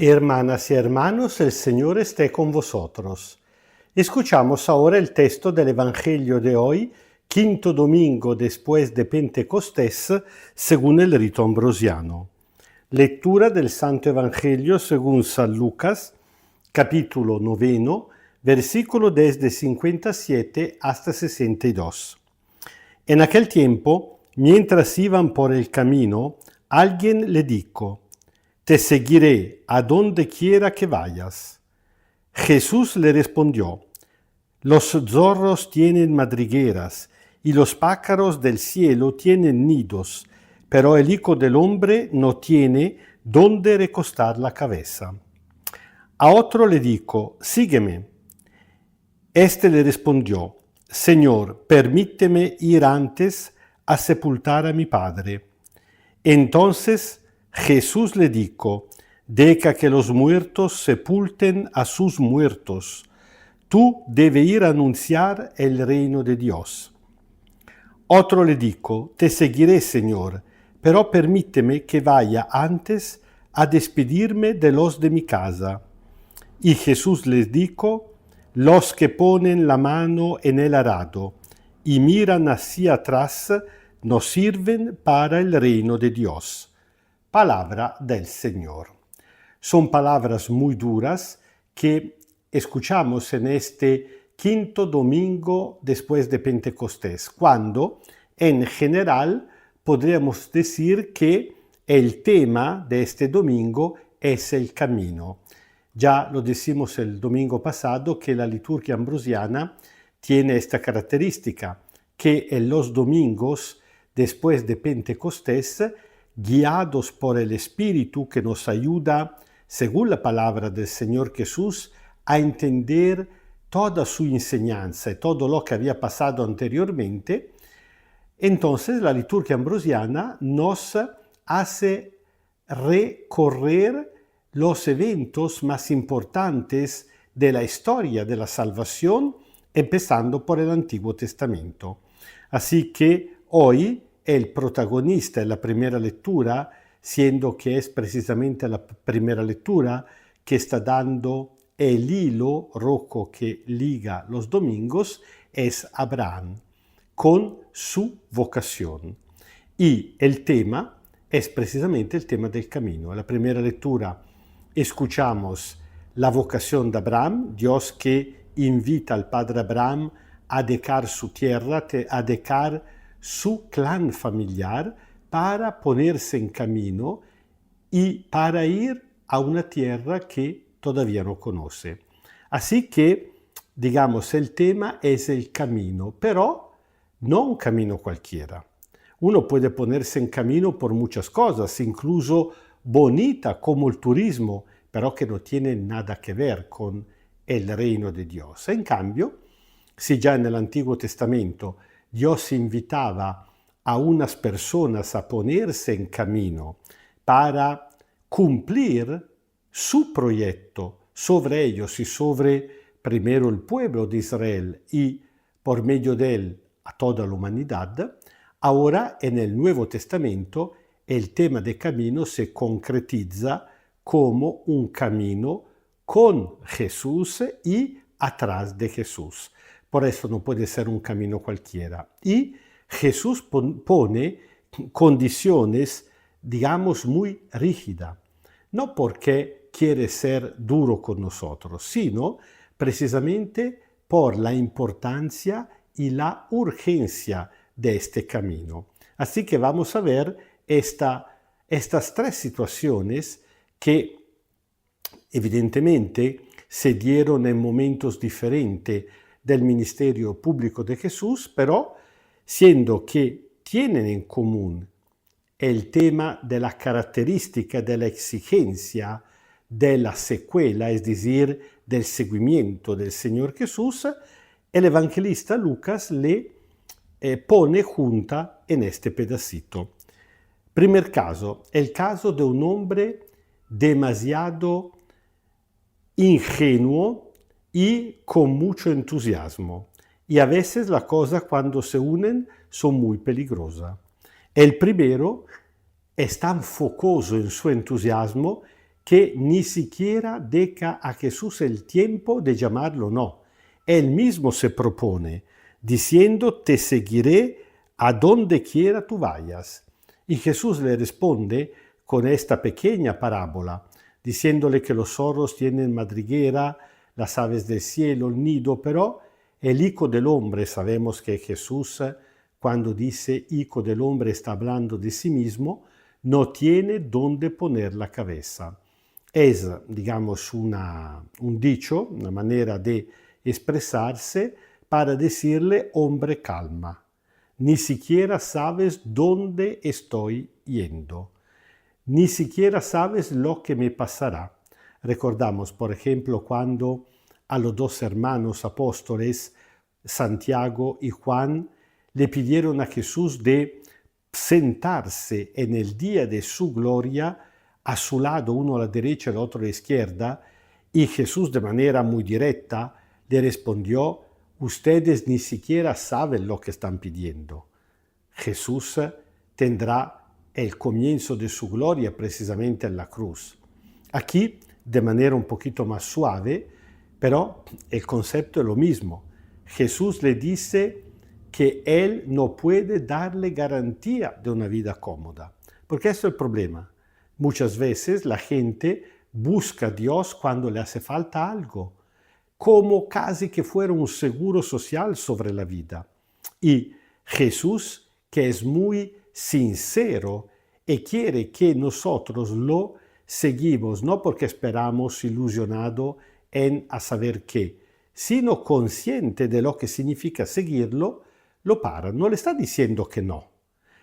Hermanas y hermanos, el Señor esté con vosotros. Escuchamos ahora el texto del Evangelio de hoy, quinto domingo después de Pentecostés, según el rito ambrosiano. Lectura del Santo Evangelio según San Lucas, capítulo 9, versículo desde 57 hasta 62. En aquel tiempo, mientras iban por el camino, alguien le dijo: «Te seguiré a donde quiera que vayas». Jesús le respondió: «Los zorros tienen madrigueras y los pájaros del cielo tienen nidos, pero el Hijo del Hombre no tiene donde recostar la cabeza». A otro le dijo: «Sígueme». Este le respondió: «Señor, permíteme ir antes a sepultar a mi padre». Entonces Jesús le dijo: «Deja que los muertos sepulten a sus muertos. Tú debes ir a anunciar el reino de Dios». Otro le dijo: «Te seguiré, Señor, pero permíteme que vaya antes a despedirme de los de mi casa». Y Jesús les dijo: «Los que ponen la mano en el arado y miran hacia atrás no sirven para el reino de Dios». Palabra del Señor. Son palabras muy duras que escuchamos en este quinto domingo después de Pentecostés, cuando en general podríamos decir que el tema de este domingo es el camino. Ya lo decimos el domingo pasado que la liturgia ambrosiana tiene esta característica, que en los domingos después de Pentecostés, guiados por el Espíritu que nos ayuda, según la palabra del Señor Jesús, a entender toda su enseñanza y todo lo que había pasado anteriormente, entonces la liturgia ambrosiana nos hace recorrer los eventos más importantes de la historia de la salvación, empezando por el Antiguo Testamento. Así que hoy el protagonista en la primera lectura, siendo que es precisamente la primera lectura que está dando el hilo rojo que liga los domingos, es Abraham, con su vocación. Y el tema es precisamente el tema del camino. En la primera lectura escuchamos la vocación de Abraham, Dios que invita al padre Abraham a dejar su tierra, a dejar su clan familiar para ponerse en camino y para ir a una tierra que todavía no conoce. Así que, digamos, el tema es el camino, pero no un camino cualquiera. Uno puede ponerse en camino por muchas cosas, incluso bonita como el turismo, pero que no tiene nada que ver con el reino de Dios. En cambio, si ya en el Antiguo Testamento Dios invitaba a unas personas a ponerse en camino para cumplir su proyecto sobre ellos y sobre primero el pueblo de Israel y por medio de él a toda la humanidad. Ahora en el Nuevo Testamento el tema de camino se concretiza como un camino con Jesús y atrás de Jesús. Por eso no puede ser un camino cualquiera. Y Jesús pone condiciones, digamos, muy rígidas. No porque quiere ser duro con nosotros, sino precisamente por la importancia y la urgencia de este camino. Así que vamos a ver estas tres situaciones que evidentemente se dieron en momentos diferentes del ministerio público de Jesús, pero siendo que tienen en común el tema de la característica de la exigencia de la secuela, es decir, del seguimiento del Señor Jesús, el evangelista Lucas le pone junta en este pedacito. Primer caso, el caso de un hombre demasiado ingenuo y con mucho entusiasmo. Y a veces las cosas cuando se unen son muy peligrosas. El primero es tan focoso en su entusiasmo que ni siquiera deja a Jesús el tiempo de llamarlo, no. Él mismo se propone, diciendo, te seguiré a donde quiera tú vayas. Y Jesús le responde con esta pequeña parábola, diciéndole que los zorros tienen madriguera, las aves del cielo, el nido, pero el Hijo del Hombre, sabemos que Jesús, cuando dice Hijo del Hombre, está hablando de sí mismo, no tiene dónde poner la cabeza. Es, digamos, un dicho, una manera de expresarse para decirle, hombre, calma, ni siquiera sabes dónde estoy yendo, ni siquiera sabes lo que me pasará. Recordamos, por ejemplo, cuando a los dos hermanos apóstoles, Santiago y Juan, le pidieron a Jesús de sentarse en el día de su gloria a su lado, uno a la derecha y el otro a la izquierda, y Jesús de manera muy directa le respondió, ustedes ni siquiera saben lo que están pidiendo. Jesús tendrá el comienzo de su gloria precisamente en la cruz. Aquí, de manera un poquito más suave, pero el concepto es lo mismo. Jesús le dice que Él no puede darle garantía de una vida cómoda, porque eso es el problema. Muchas veces la gente busca a Dios cuando le hace falta algo, como casi que fuera un seguro social sobre la vida. Y Jesús, que es muy sincero y quiere que nosotros lo seguimos, no porque esperamos ilusionado en a saber qué, sino consciente de lo que significa seguirlo, lo para. No le está diciendo que no,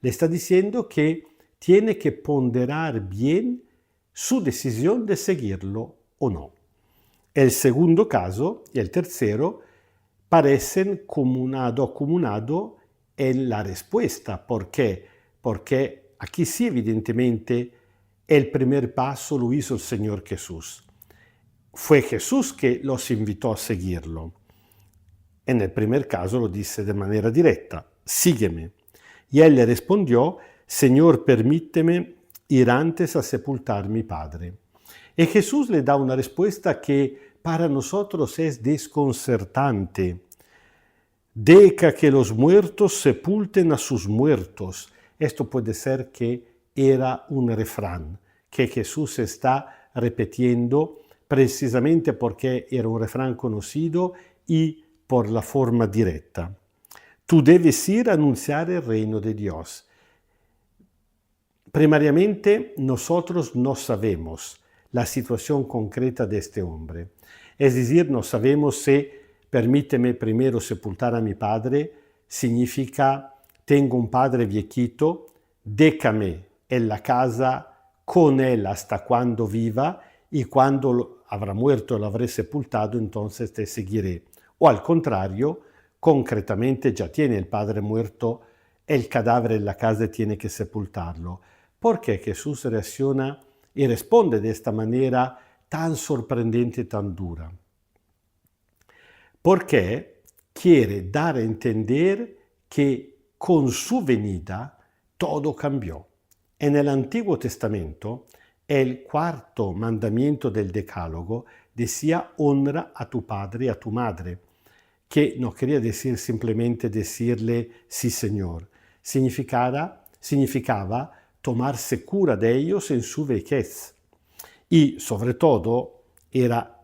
le está diciendo que tiene que ponderar bien su decisión de seguirlo o no. El segundo caso y el tercero parecen acumulado en la respuesta. ¿Por qué? Porque aquí sí, evidentemente, el primer paso lo hizo el Señor Jesús. Fue Jesús que los invitó a seguirlo. En el primer caso lo dice de manera directa, sígueme. Y él le respondió, Señor, permíteme ir antes a sepultar mi padre. Y Jesús le da una respuesta que para nosotros es desconcertante. Deja que los muertos sepulten a sus muertos. Esto puede ser que era un refrán que Jesús está repitiendo precisamente porque era un refrán conocido y por la forma directa. Tú debes ir a anunciar el reino de Dios. Primariamente, nosotros no sabemos la situación concreta de este hombre. Es decir, no sabemos si permíteme primero sepultar a mi padre significa tengo un padre viejito, déjame en la casa con él hasta cuando viva y cuando habrá muerto lo habré sepultado, entonces te seguiré. O al contrario, concretamente ya tiene el padre muerto, el cadáver en la casa tiene que sepultarlo. ¿Por qué Jesús reacciona y responde de esta manera tan sorprendente y tan dura? Porque quiere dar a entender que con su venida todo cambió. En el Antiguo Testamento, el cuarto mandamiento del Decálogo decía honra a tu padre y a tu madre, que no quería decir simplemente decirle sí señor, significaba tomarse cura de ellos en su vejez. Y sobre todo era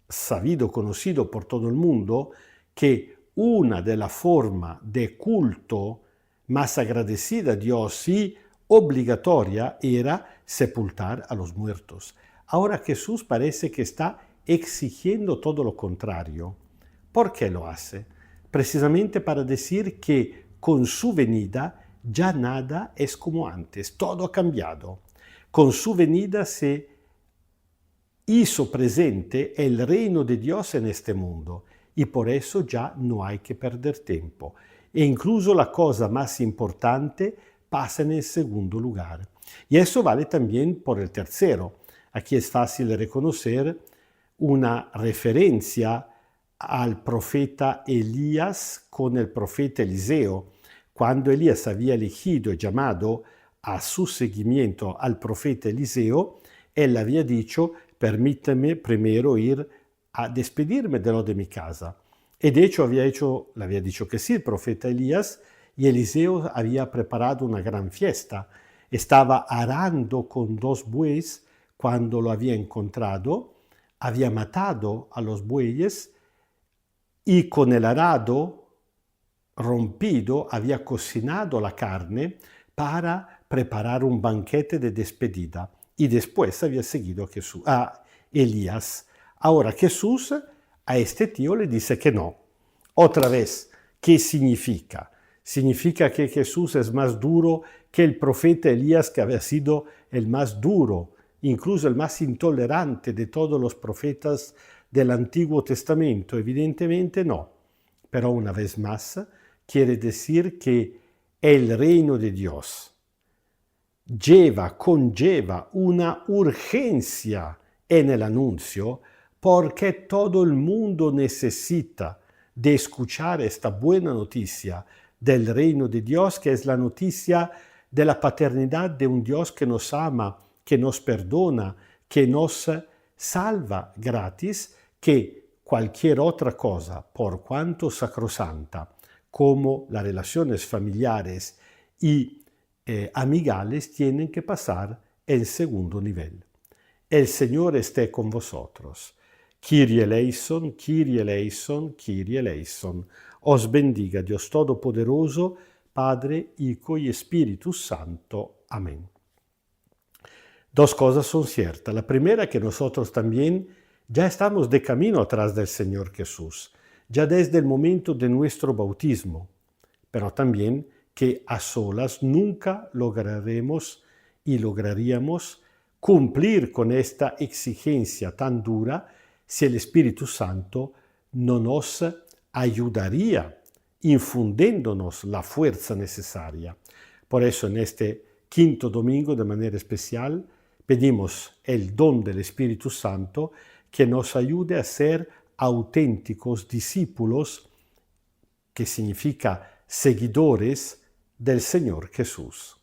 sabido, conocido por todo el mundo, que una de las formas de culto más agradecida a Dios y obligatoria era sepultar a los muertos. Ahora Jesús parece que está exigiendo todo lo contrario. ¿Por qué lo hace? Precisamente para decir que con su venida ya nada es como antes, todo ha cambiado. Con su venida se hizo presente el reino de Dios en este mundo y por eso ya no hay que perder tiempo. E incluso la cosa más importante pasa en el segundo lugar. Y eso vale también por el tercero. Aquí es fácil reconocer una referencia al profeta Elías con el profeta Eliseo. Cuando Elías había elegido y llamado a su seguimiento al profeta Eliseo, él había dicho, permíteme primero ir a despedirme de mi casa. Y de hecho le había dicho que sí el profeta Elías, y Eliseo había preparado una gran fiesta. Estaba arando con 2 bueyes cuando lo había encontrado, había matado a los bueyes y con el arado rompido había cocinado la carne para preparar un banquete de despedida. Y después había seguido a Elías. Ahora Jesús a este tío le dice que no. Otra vez, ¿qué significa? Significa que Jesús es más duro que el profeta Elías, que había sido el más duro, incluso el más intolerante de todos los profetas del Antiguo Testamento. Evidentemente no. Pero una vez más, quiere decir que el reino de Dios conlleva una urgencia en el anuncio, porque todo el mundo necesita de escuchar esta buena noticia del reino de Dios, que es la noticia de la paternidad de un Dios que nos ama, que nos perdona, que nos salva gratis, que cualquier otra cosa, por cuanto sacrosanta, como las relaciones familiares y amigales, tienen que pasar en segundo nivel. El Señor esté con vosotros. Kyrie eleison, Kyrie eleison, Kyrie eleison. Os bendiga Dios Todopoderoso, Padre, Hijo y Espíritu Santo. Amén. 2 cosas son ciertas. La primera, que nosotros también ya estamos de camino atrás del Señor Jesús, ya desde el momento de nuestro bautismo, pero también que a solas nunca lograríamos cumplir con esta exigencia tan dura si el Espíritu Santo no nos ayudaría infundiéndonos la fuerza necesaria. Por eso en este quinto domingo, de manera especial, pedimos el don del Espíritu Santo que nos ayude a ser auténticos discípulos, que significa seguidores del Señor Jesús.